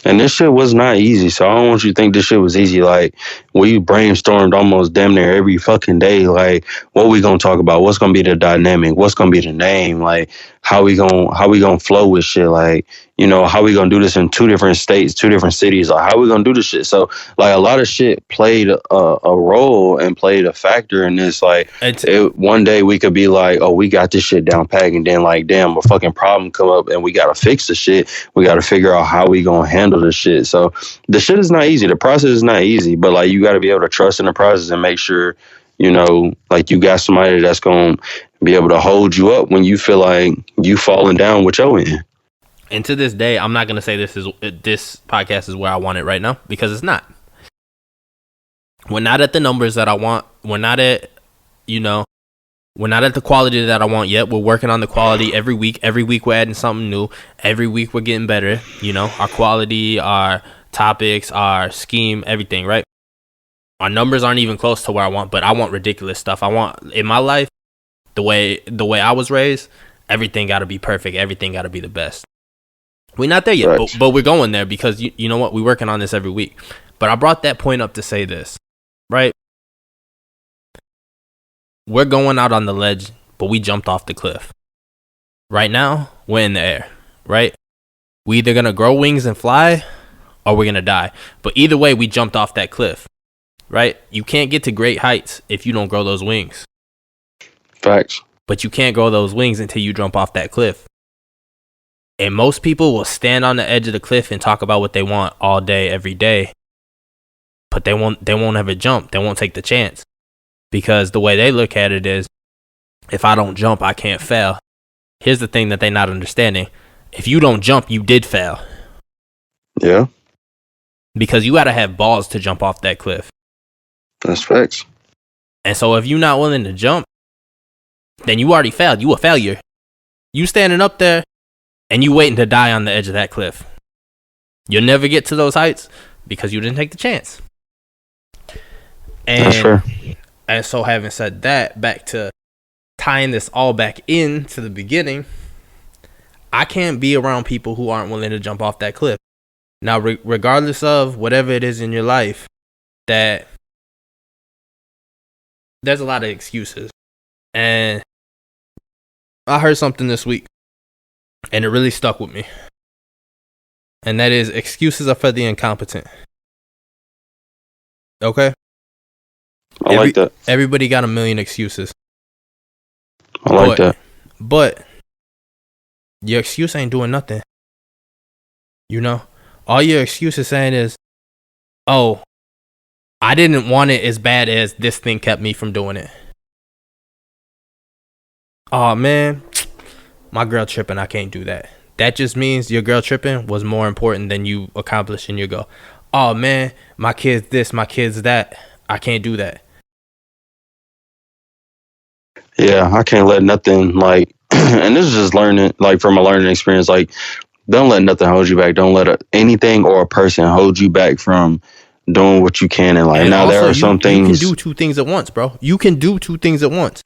And this shit was not easy. So I don't want you to think this shit was easy. Like, we brainstormed almost damn near every fucking day. Like, what we gonna talk about? What's gonna be the dynamic? What's gonna be the name? Like, how we gonna flow with shit? Like, how we gonna do this in 2 different states, 2 different cities? Like, how we gonna do this shit? So, like, a lot of shit played a role and played a factor in this. Like, one day we could be like, oh, we got this shit down pat, and then like, damn, a fucking problem come up and we gotta fix the shit. We gotta figure out how we gonna handle this shit. So the shit is not easy. The process is not easy, but like, you gotta be able to trust in the process and make sure, like, you got somebody that's gonna be able to hold you up when you feel like you falling down with your end. And to this day, I'm not gonna say this podcast is where I want it right now, because it's not. We're not at the numbers that I want. We're not at the quality that I want yet. We're working on the quality every week. Every week we're adding something new. Every week we're getting better. Our quality, our topics, our scheme, everything, right? Our numbers aren't even close to where I want, but I want ridiculous stuff. I want, in my life, the way I was raised, everything got to be perfect. Everything got to be the best. We're not there yet, right. but we're going there, because you know what? We're working on this every week. But I brought that point up to say this, right? We're going out on the ledge, but we jumped off the cliff. Right now, we're in the air, right? We either going to grow wings and fly, or we're going to die. But either way, we jumped off that cliff, right? You can't get to great heights if you don't grow those wings. Facts. But you can't grow those wings until you jump off that cliff. And most people will stand on the edge of the cliff and talk about what they want all day, every day. But they won't ever jump. They won't take the chance. Because the way they look at it is, if I don't jump, I can't fail. Here's the thing that they're not understanding. If you don't jump, you did fail. Yeah. Because you got to have balls to jump off that cliff. That's facts. And so if you're not willing to jump, then you already failed. You a failure. You standing up there and you waiting to die on the edge of that cliff. You'll never get to those heights because you didn't take the chance. And, that's fair. And so having said that, back to tying this all back in to the beginning, I can't be around people who aren't willing to jump off that cliff. Now, regardless of whatever it is in your life, that there's a lot of excuses. And I heard something this week, and it really stuck with me. And that is, excuses are for the incompetent. Okay? I like that. Everybody got a million excuses. I like that. But your excuse ain't doing nothing. All your excuse is saying is, oh, I didn't want it as bad as this thing kept me from doing it. Oh, man, my girl tripping, I can't do that. That just means your girl tripping was more important than you accomplishing your goal. Oh, man, my kid's this, my kid's that. I can't do that. Yeah, I can't let nothing, like, and this is just learning, like, from a learning experience, like, don't let nothing hold you back. Don't let anything or a person hold you back from doing what you can in life. And now, also, there are some things. You can do two things at once, bro. You can do two things at once.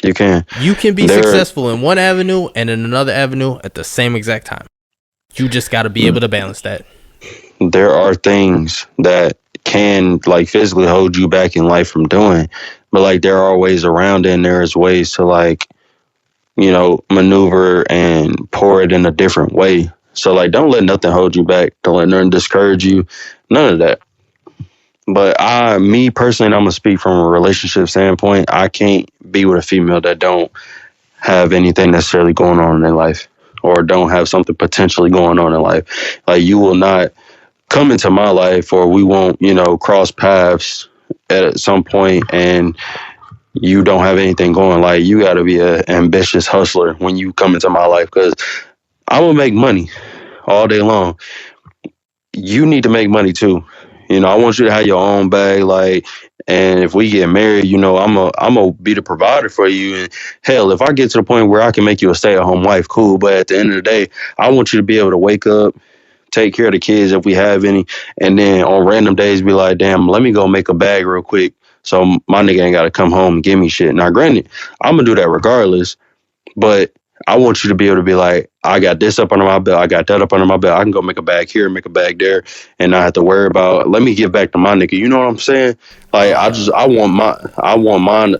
You can. You can be successful in one avenue and in another avenue at the same exact time. You just got to be able to balance that. There are things that can, like, physically hold you back in life from doing, but, like, there are ways around it, and there's ways to, like, maneuver and pour it in a different way. So, like, don't let nothing hold you back. Don't let nothing discourage you. None of that. But me personally, I'm going to speak from a relationship standpoint. I can't be with a female that don't have anything necessarily going on in their life, or don't have something potentially going on in life. Like, you will not come into my life, or we won't, cross paths at some point and you don't have anything going. Like, you got to be an ambitious hustler when you come into my life, because I will make money all day long. You need to make money too. I want you to have your own bag, like, and if we get married, I'm gonna be the provider for you. And hell, if I get to the point where I can make you a stay-at-home wife, cool. But at the end of the day, I want you to be able to wake up, take care of the kids if we have any, and then on random days be like, damn, let me go make a bag real quick so my nigga ain't got to come home and give me shit. Now, granted, I'm gonna do that regardless, but I want you to be able to be like, I got this up under my belt. I got that up under my belt. I can go make a bag here, make a bag there, and not have to worry about. Let me give back to my nigga. You know what I'm saying? Like I want mine.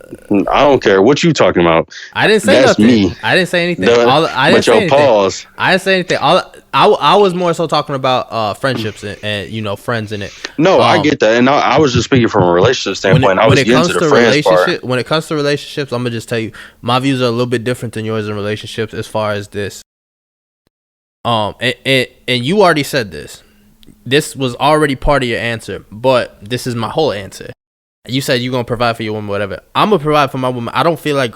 I don't care what you talking about. I didn't say That's nothing. me. I didn't say anything. I didn't say anything. Pause. I didn't say anything. I was more so talking about friendships and you know, friends in it. No, I get that, and I was just speaking from a relationship standpoint. I was getting to the friends part. When it comes to relationships, I'm gonna just tell you my views are a little bit different than yours in relationships as far as this. And you already said this. This was already part of your answer, but this is my whole answer. You said you're gonna provide for your woman, whatever. I'm gonna provide for my woman. I don't feel like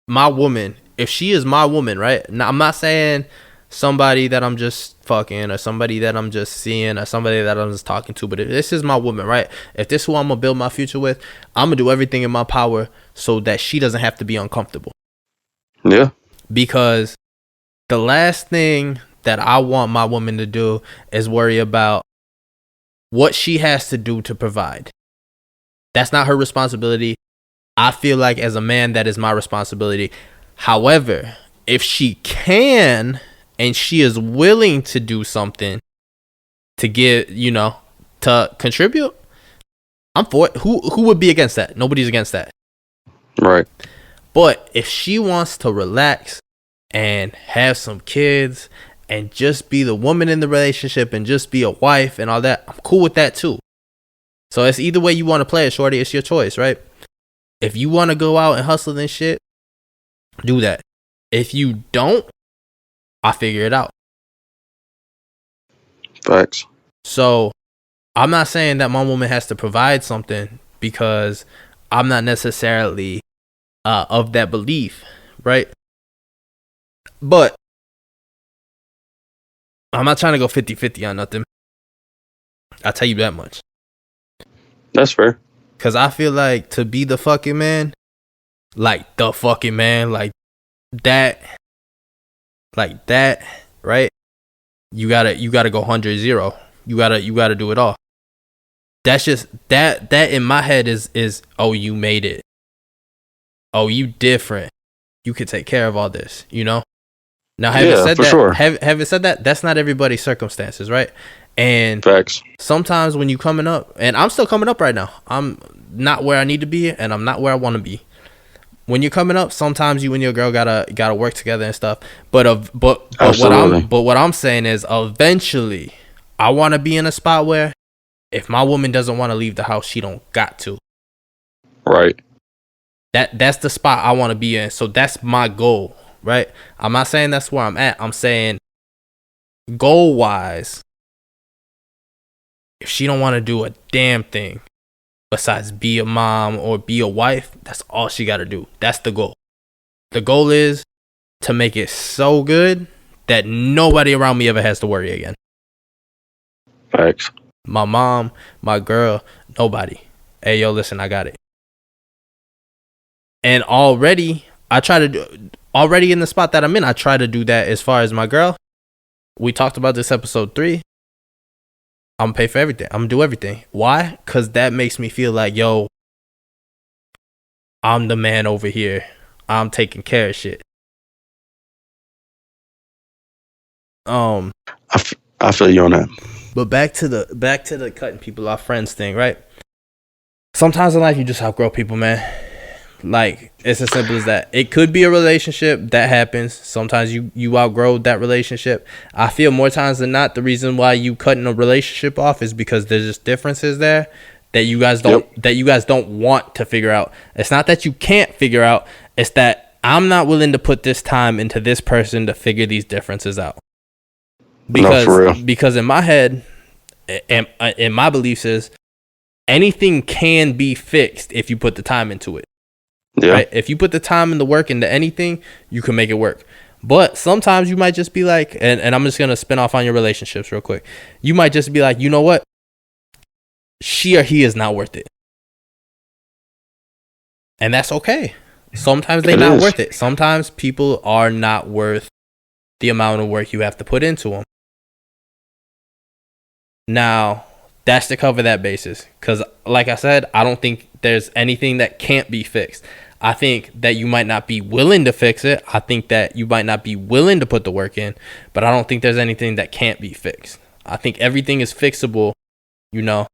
my woman, if she is my woman, right? Now, I'm not saying somebody that I'm just fucking or somebody that I'm just seeing or somebody that I'm just talking to, but if this is my woman, right? If this is who I'm gonna build my future with, I'm gonna do everything in my power so that she doesn't have to be uncomfortable. Yeah. Because the last thing that I want my woman to do is worry about what she has to do to provide. That's not her responsibility. I feel like as a man, that is my responsibility. However, if she can and she is willing to do something to give, you know, to contribute, I'm for it. Who would be against that? Nobody's against that. Right. But if she wants to relax and have some kids and just be the woman in the relationship and just be a wife and all that, I'm cool with that too. So it's either way you want to play it, shorty. It's your choice, right? If you want to go out and hustle and shit, do that. If you don't, I'll figure it out. Facts. So I'm not saying that my woman has to provide something because I'm not necessarily of that belief, right? But I'm not trying to go 50-50 on nothing. I'll tell you that much. That's fair. Because I feel like to be the fucking man, like the fucking man, like that, right? You gotta go 100-0. You gotta do it all. That's just that in my head is oh, you made it. Oh, you different. You could take care of all this, you know? Now, having said that, sure. having said that, that's not everybody's circumstances, right? And facts. Sometimes when you coming up, and I'm still coming up right now. I'm not where I need to be, and I'm not where I want to be. When you're coming up, sometimes you and your girl gotta work together and stuff. But what I'm saying is, eventually, I want to be in a spot where, if my woman doesn't want to leave the house, she don't got to. Right. That's the spot I want to be in. So that's my goal, right? I'm not saying that's where I'm at. I'm saying, goal wise, if she don't want to do a damn thing besides be a mom or be a wife, that's all she got to do. That's the goal. The goal is to make it so good that nobody around me ever has to worry again. Facts. My mom, my girl, nobody. Hey, yo, listen, I got it. And already in the spot that I'm in, I try to do that as far as my girl. We talked about this episode 3. I'm gonna pay for everything. I'm gonna do everything. Why? Because that makes me feel like, yo, I'm the man over here. I'm taking care of shit. I feel you on that. But back to the cutting people off friends thing, right? Sometimes in life you just outgrow people, man. Like, it's as simple as that. It could be a relationship that happens. Sometimes you outgrow that relationship. I feel more times than not the reason why you cutting a relationship off is because there's just differences there that you guys don't want to figure out. It's not that you can't figure out. It's that I'm not willing to put this time into this person to figure these differences out. Because in my head, and in my beliefs is, anything can be fixed if you put the time into it. Yeah. Right? If you put the time and the work into anything, you can make it work. But sometimes you might just be like, and I'm just going to spin off on your relationships real quick. You might just be like, you know what? She or he is not worth it. And that's okay. Sometimes they're not worth it. Sometimes people are not worth the amount of work you have to put into them. Now, that's to cover that basis. Because, like I said, I don't think there's anything that can't be fixed. I think that you might not be willing to fix it. I think that you might not be willing to put the work in, but I don't think there's anything that can't be fixed. I think everything is fixable, you know.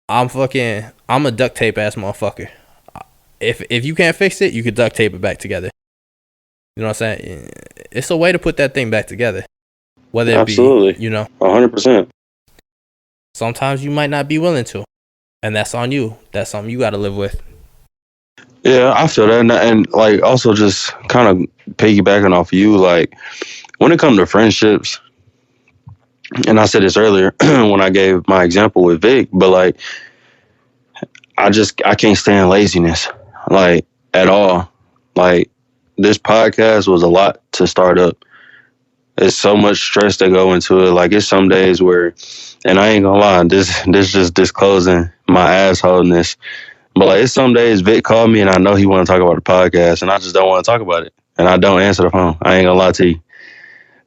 I'm a duct tape ass motherfucker. If you can't fix it, you could duct tape it back together. You know what I'm saying? It's a way to put that thing back together. Whether it Absolutely. be, you know, 100%. Sometimes you might not be willing to, and that's on you. That's something you got to live with. Yeah, I feel that, and like also just kind of piggybacking off you, like when it comes to friendships, and I said this earlier when I gave my example with Vic, but like I can't stand laziness, like at all. Like this podcast was a lot to start up. There's so much stress that go into it. Like it's some days where, and I ain't gonna lie, this just disclosing my assholeness. But like it's some days Vic called me and I know he want to talk about the podcast and I just don't want to talk about it. And I don't answer the phone. I ain't gonna lie to you.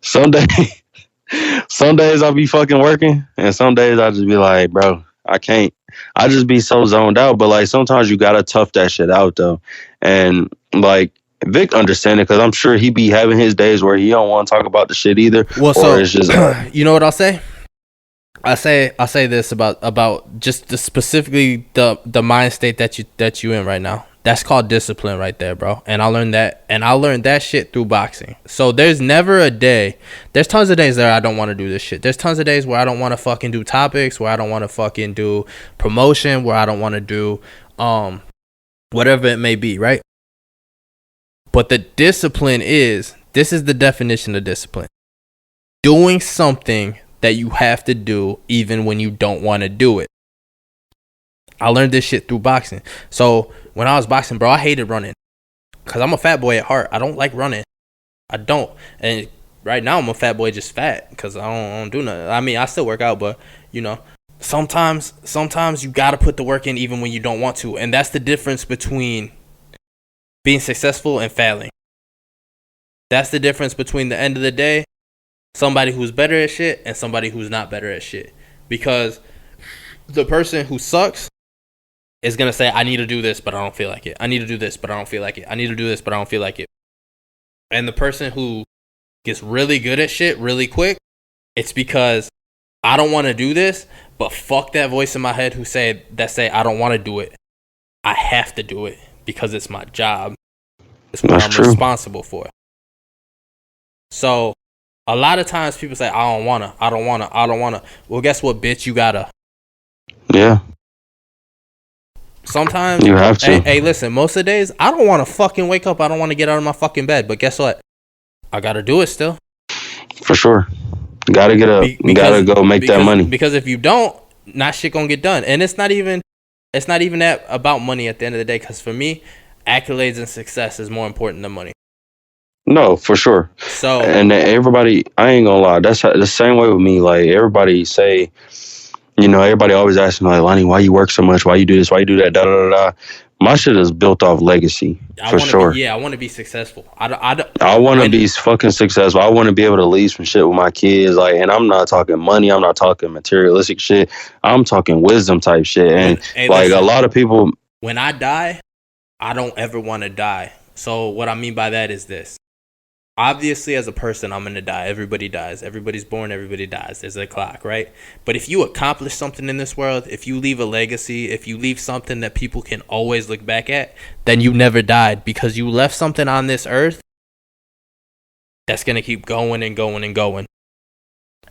Some days I'll be fucking working and some days I'll just be like, bro, I can't. I just be so zoned out. But like sometimes you gotta tough that shit out though. And like Vic understand it because I'm sure he be having his days where he don't want to talk about the shit either. Well, so it's just, you know what I'll say? I say this about just specifically the mind state that you in right now. That's called discipline right there, bro. And I learned that shit through boxing. So there's never a day. There's tons of days that I don't want to do this shit. There's tons of days where I don't want to fucking do topics, where I don't want to fucking do promotion, where I don't want to do whatever it may be, right? But the discipline this is the definition of discipline. Doing something that you have to do even when you don't want to do it. I learned this shit through boxing. So when I was boxing, bro, I hated running. Because I'm a fat boy at heart. I don't like running. I don't. And right now I'm a fat boy just fat because I don't do nothing. I mean, I still work out, but, you know, sometimes you got to put the work in even when you don't want to. And that's the difference between being successful and failing. That's the difference between the end of the day, somebody who's better at shit and somebody who's not better at shit. Because the person who sucks is going to say, I need to do this, but I don't feel like it. I need to do this, but I don't feel like it. I need to do this, but I don't feel like it. And the person who gets really good at shit really quick, it's because I don't want to do this, but fuck that voice in my head who say I don't want to do it. I have to do it because it's my job. It's what I'm responsible for. So a lot of times people say, I don't want to. Well, guess what, bitch? You gotta. Yeah. Sometimes you have to. Hey, listen, most of the days, I don't want to fucking wake up. I don't want to get out of my fucking bed. But guess what? I got to do it still. For sure. Got to get up. Got to go make that money. Because if you don't, not shit going to get done. And it's not even that about money at the end of the day. Because for me, accolades and success is more important than money. No, for sure. So, and everybody, I ain't gonna lie, that's the same way with me. Like everybody say, you know, everybody always asks me like, Lonnie, why you work so much? Why you do this? Why you do that? Da da da da. My shit is built off legacy for sure. I want to be successful. I want to be fucking successful. I want to be able to leave some shit with my kids. Like, and I'm not talking money. I'm not talking materialistic shit. I'm talking wisdom type shit. And like listen, a lot of people, when I die, I don't ever want to die. So what I mean by that is this. Obviously, as a person, I'm going to die. Everybody dies. Everybody's born. Everybody dies. There's a clock, right? But if you accomplish something in this world, if you leave a legacy, if you leave something that people can always look back at, then you never died because you left something on this earth that's going to keep going and going and going.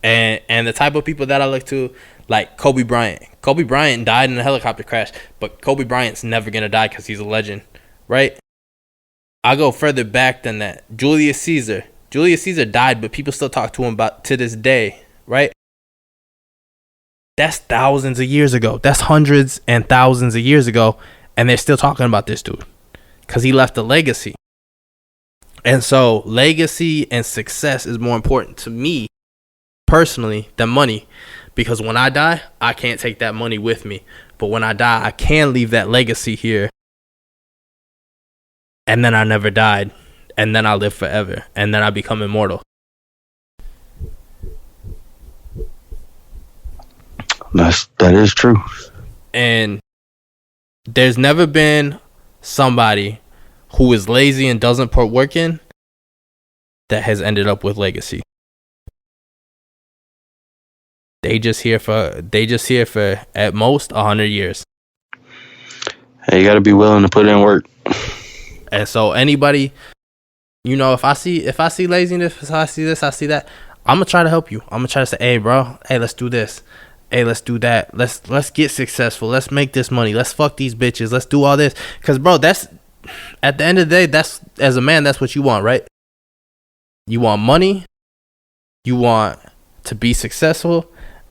And the type of people that I look to, like Kobe Bryant. Kobe Bryant died in a helicopter crash, but Kobe Bryant's never going to die because he's a legend, right? I go further back than that. Julius Caesar. Julius Caesar died, but people still talk to him about to this day, right? That's thousands of years ago. That's hundreds and thousands of years ago, and they're still talking about this dude because he left a legacy. And so legacy and success is more important to me personally than money, because when I die, I can't take that money with me. But when I die, I can leave that legacy here. And then I never died. And then I live forever. And then I become immortal. That is true. And there's never been somebody who is lazy and doesn't put work in that has ended up with legacy. They just here for at most 100 years. Hey, you got to be willing to put in work. And so anybody, if I see laziness, if I see this, I see that, I'm gonna try to help you. I'm gonna try to say, hey, bro, hey, let's do this. Hey, let's do that. Let's get successful. Let's make this money. Let's fuck these bitches. Let's do all this. Cause bro, that's at the end of the day, that's, as a man, that's what you want, right? You want money, you want to be successful,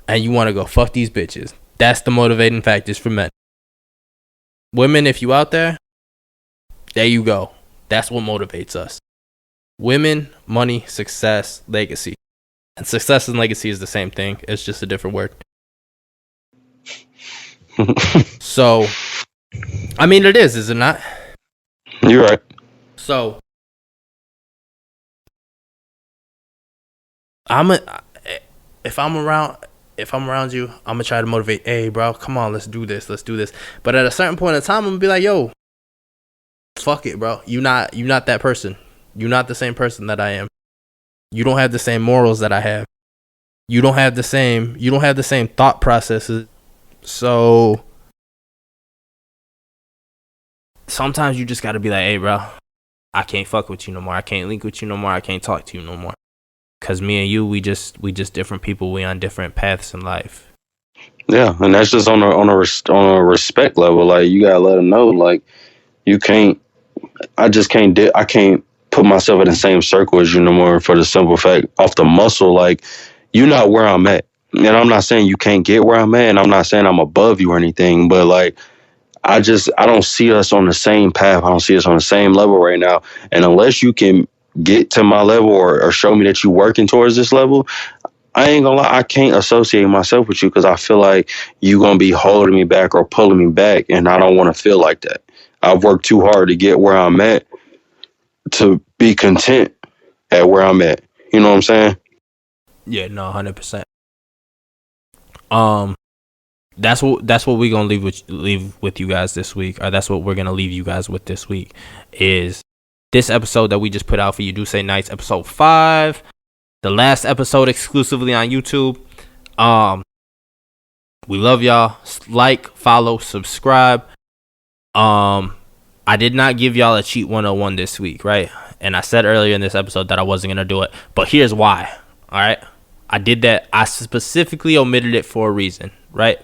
and you want to go fuck these bitches. That's the motivating factors for men. Women, if you out there you go. That's what motivates us. Women, money, success, legacy. And success and legacy is the same thing. It's just a different word. So, I mean, it is it not? You're right. So, if I'm around you, I'm gonna try to motivate. Hey, bro, come on, let's do this. But at a certain point in time, I'm gonna be like, yo, fuck it, bro. You not that person. You're not the same person that I am. You don't have the same morals that I have. You don't have the same thought processes. So sometimes you just gotta be like, hey, bro, I can't fuck with you no more. I can't link with you no more. I can't talk to you no more. Cause me and you, we just different people. We on different paths in life. Yeah, and that's just on a respect level. Like, you gotta let them know, like, you can't. I can't put myself in the same circle as you no more, for the simple fact, off the muscle, like, you're not where I'm at. And I'm not saying you can't get where I'm at, and I'm not saying I'm above you or anything, but like, I don't see us on the same path. I don't see us on the same level right now. And unless you can get to my level or show me that you're working towards this level, I ain't gonna lie, I can't associate myself with you, because I feel like you're gonna be holding me back or pulling me back, and I don't want to feel like that. I've worked too hard to get where I'm at, to be content at where I'm at. You know what I'm saying? Yeah, no, 100%. That's what we're gonna leave with you guys this week, or that's what we're gonna leave you guys with this week, is this episode that we just put out for you, Do Say Nights, episode 5, the last episode exclusively on YouTube. We love y'all. Like, follow, subscribe. I did not give y'all a cheat 101 this week, right? And I said earlier in this episode that I wasn't gonna do it, but here's why. All right, I did that. I specifically omitted it for a reason, right?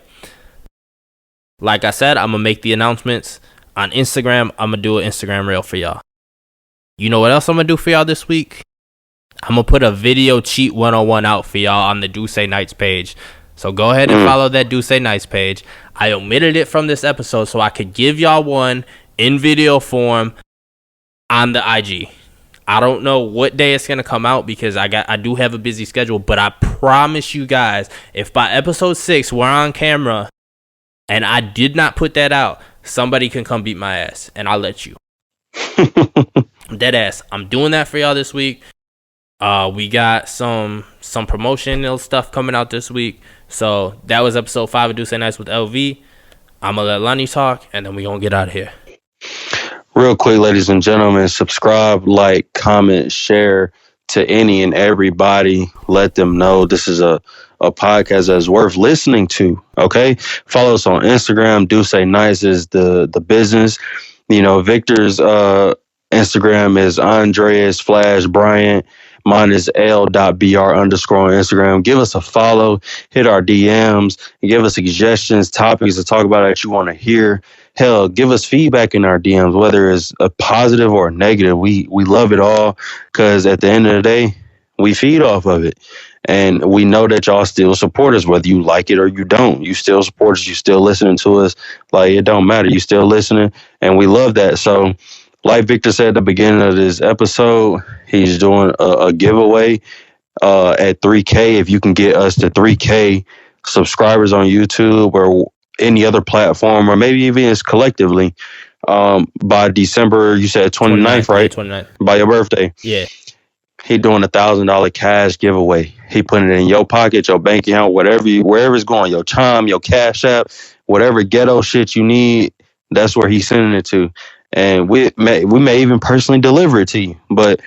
Like I said, I'm gonna make the announcements on Instagram. I'm gonna do an Instagram reel for y'all. You know what else I'm gonna do for y'all this week? I'm gonna put a video cheat 101 out for y'all on the Do Say Nights page. So go ahead and follow that Do Say Nights page. I omitted it from this episode so I could give y'all one in video form on the IG. I don't know what day it's gonna come out, because I do have a busy schedule, but I promise you guys, if by episode 6 we're on camera and I did not put that out, somebody can come beat my ass, and I'll let you. Dead ass. I'm doing that for y'all this week. We got some promotional stuff coming out this week. So that was episode 5 of Do Say Nights with LV. I'm gonna let Lonnie talk, and then we gonna get out of here. Real quick, ladies and gentlemen, subscribe, like, comment, share to any and everybody. Let them know this is a podcast that's worth listening to. Okay, follow us on Instagram. Do Say Nights is the business. Victor's Instagram is Andreas Flash Bryant. Mine is L.br _ on Instagram. Give us a follow, hit our DMs, and give us suggestions, topics to talk about that you want to hear. Hell, give us feedback in our DMs, whether it's a positive or a negative. We love it all, because at the end of the day, we feed off of it. And we know that y'all still support us, whether you like it or you don't. You still support us. You still listening to us. Like, it don't matter. You still listening, and we love that. So, like Victor said at the beginning of this episode, he's doing a giveaway at 3K. If you can get us to 3K subscribers on YouTube or any other platform, or maybe even collectively, by December, you said 29th, right? 29th. By your birthday. Yeah. He doing $1,000 cash giveaway. He putting it in your pocket, your bank account, wherever it's going, your Chime, your Cash App, whatever ghetto shit you need, that's where he's sending it to. and we may even personally deliver it to you. But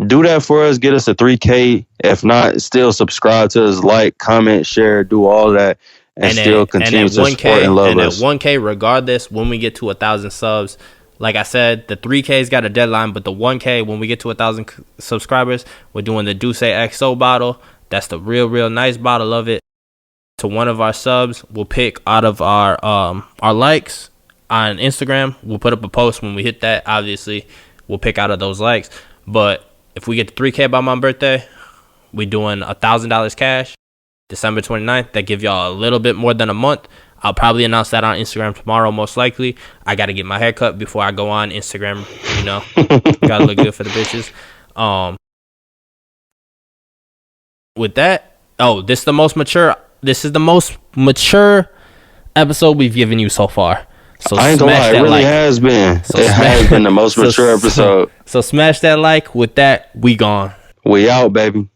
do that for us. Get us a 3K. If not, still subscribe to us, like, comment, share, do all that, and still continue to support and love us. And at 1K, regardless, when we get to 1,000 subs, like I said, the 3K's got a deadline, but the 1K, when we get to 1,000 subscribers, we're doing the Douce XO bottle. That's the real nice bottle of it. To one of our subs, we'll pick out of our likes on Instagram. We'll put up a post when we hit that. Obviously, we'll pick out of those likes. But if we get to 3K by my birthday, we're doing $1,000 cash. December 29th. That give y'all a little bit more than a month. I'll probably announce that on Instagram tomorrow, most likely. I got to get my hair cut before I go on Instagram, you know. Got to look good for the bitches. With that, this is the most mature episode we've given you so far. So I ain't gonna lie, it really has been. It has been the most mature episode. So smash that like. With that, we gone. We out, baby.